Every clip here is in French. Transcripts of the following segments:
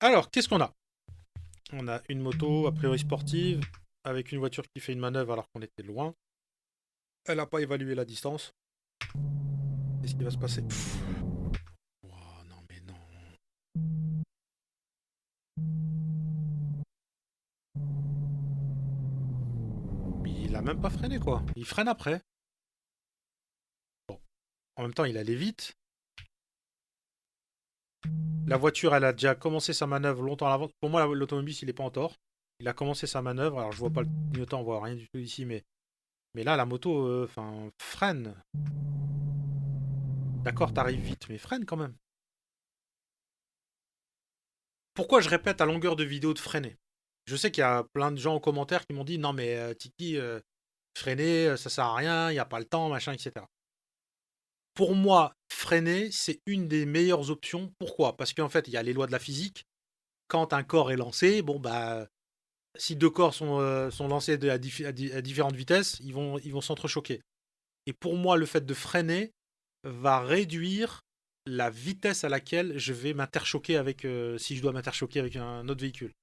Alors, qu'est-ce qu'on a? On a une moto, a priori sportive, avec une voiture qui fait une manœuvre alors qu'on était loin. Elle n'a pas évalué la distance. Qu'est-ce qui va se passer? Oh, non, mais non. Il a même pas freiné, quoi. Il freine après. Bon. En même temps, il allait vite. La voiture, elle a déjà commencé sa manœuvre longtemps à l'avance. Pour moi, l'automobile, il n'est pas en tort. Il a commencé sa manœuvre. Alors, je vois pas le clignotant, on voit rien du tout ici, mais là, la moto, freine. D'accord, t'arrives vite, mais freine quand même. Pourquoi je répète à longueur de vidéo de freiner? Je sais qu'il y a plein de gens en commentaire qui m'ont dit non, mais Tiki, freiner, ça sert à rien, il n'y a pas le temps, machin, etc. Pour moi, freiner, c'est une des meilleures options. Pourquoi? Parce qu'en fait, il y a les lois de la physique. Quand un corps est lancé, bon, bah, si deux corps sont lancés à différentes vitesses, ils vont s'entrechoquer. Et pour moi, le fait de freiner va réduire la vitesse à laquelle je vais m'interchoquer avec, si je dois m'interchoquer avec un autre véhicule.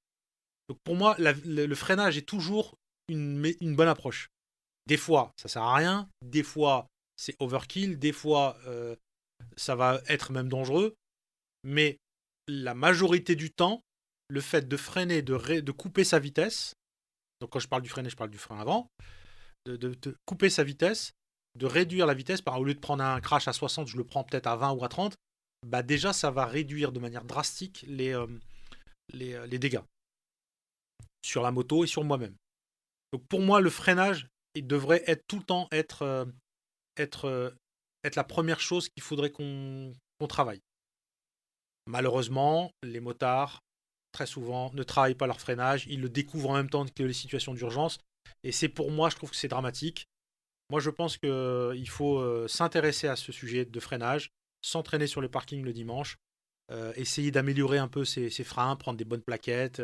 Donc pour moi, le freinage est toujours une bonne approche. Des fois, ça sert à rien. Des fois, c'est overkill. Des fois, ça va être même dangereux. Mais la majorité du temps, le fait de freiner, de couper sa vitesse, donc quand je parle du freiner, je parle du frein avant, de couper sa vitesse, de réduire la vitesse, au lieu de prendre un crash à 60, je le prends peut-être à 20 ou à 30, bah déjà ça va réduire de manière drastique les dégâts sur la moto et sur moi-même. Donc pour moi, le freinage, il devrait être tout le temps être, euh, être la première chose qu'il faudrait qu'on travaille. Malheureusement, les motards, très souvent, ne travaillent pas leur freinage, ils le découvrent en même temps que les situations d'urgence, et c'est pour moi, je trouve que c'est dramatique. Moi, je pense qu'il faut s'intéresser à ce sujet de freinage, s'entraîner sur le parking le dimanche, essayer d'améliorer un peu ses freins, prendre des bonnes plaquettes,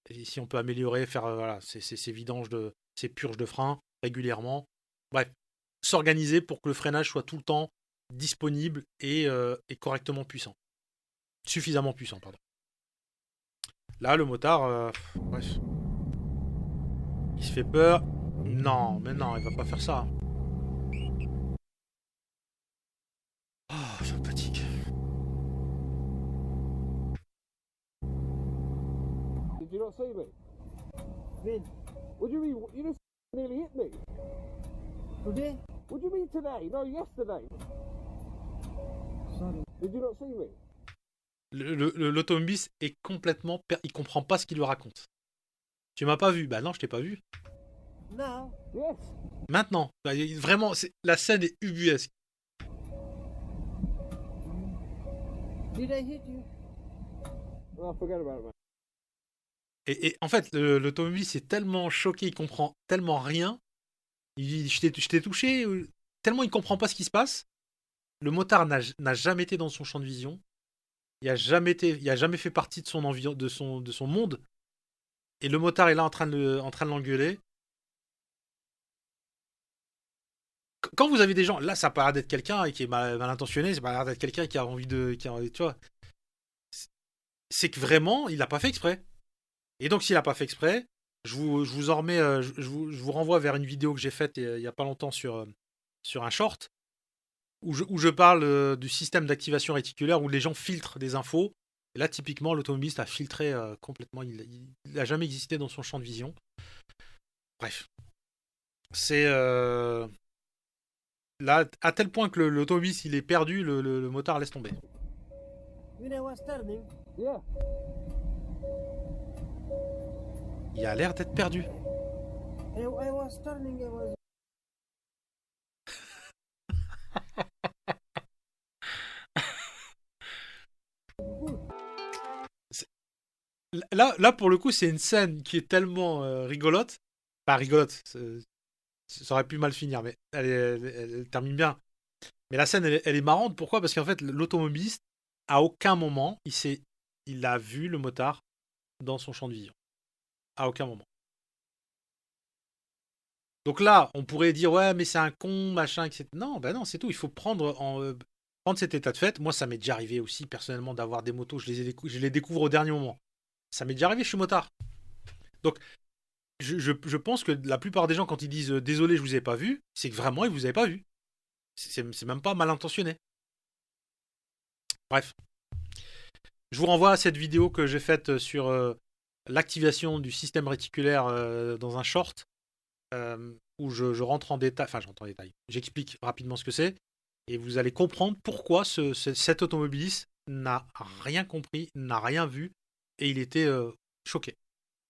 et si on peut améliorer, faire voilà, ces vidanges ces purges de freins régulièrement. Bref, s'organiser pour que le freinage soit tout le temps disponible et correctement puissant. Suffisamment puissant, pardon. Là, le motard, bref, il se fait peur. Non, mais non, il va pas faire ça. Oh, ça me fatigue. Did you not see me? When? What do you mean? You just nearly hit me. Today? What do you mean today? No, yesterday. Sorry. Did you not see me? L'automobiliste est complètement. Il comprend pas ce qu'il lui raconte. Tu m'as pas vu? Bah non, je t'ai pas vu. Now? Yes. Maintenant. Vraiment, la scène est ubuesque. Did I hit you? Oh, forget about it, man. Et en fait, l'automobiliste est tellement choqué, il comprend tellement rien. Il dit je t'ai touché. Tellement il comprend pas ce qui se passe. Le motard n'a jamais été dans son champ de vision. Il a jamais fait partie de de son monde. Et le motard est là en train de l'engueuler. Quand vous avez des gens, là ça a pas l'air d'être quelqu'un qui est mal intentionné, ça a pas l'air d'être quelqu'un qui a envie tu vois, c'est que vraiment il l'a pas fait exprès. Et donc s'il a pas fait exprès, je vous en remets, je vous renvoie vers une vidéo que j'ai faite il y a pas longtemps sur un short où je parle du système d'activation réticulaire où les gens filtrent des infos. Et là typiquement l'automobiliste a filtré complètement, il a jamais existé dans son champ de vision. Bref, c'est là, à tel point que l'automobiliste il est perdu, le motard laisse tomber. When I was turning, Yeah. Il a l'air d'être perdu. I was turning, I was... Là, pour le coup, c'est une scène qui est tellement rigolote. Pas rigolote, ça aurait pu mal finir, mais elle termine bien. Mais la scène, elle est marrante. Pourquoi? Parce qu'en fait, l'automobiliste, à aucun moment, il a vu le motard dans son champ de vision. À aucun moment. Donc là, on pourrait dire, ouais, mais c'est un con, machin, etc. Non, ben non, c'est tout. Il faut prendre cet état de fait. Moi, ça m'est déjà arrivé aussi, personnellement, d'avoir des motos. Je les découvre au dernier moment. Ça m'est déjà arrivé, je suis motard. Donc, je pense que la plupart des gens, quand ils disent désolé, je vous ai pas vu, c'est que vraiment, ils vous avaient pas vu. C'est même pas mal intentionné. Bref. Je vous renvoie à cette vidéo que j'ai faite sur l'activation du système réticulaire dans un short, où je rentre en détail, enfin j'entre en détail, j'explique rapidement ce que c'est, et vous allez comprendre pourquoi cet automobiliste n'a rien compris, n'a rien vu, et il était choqué.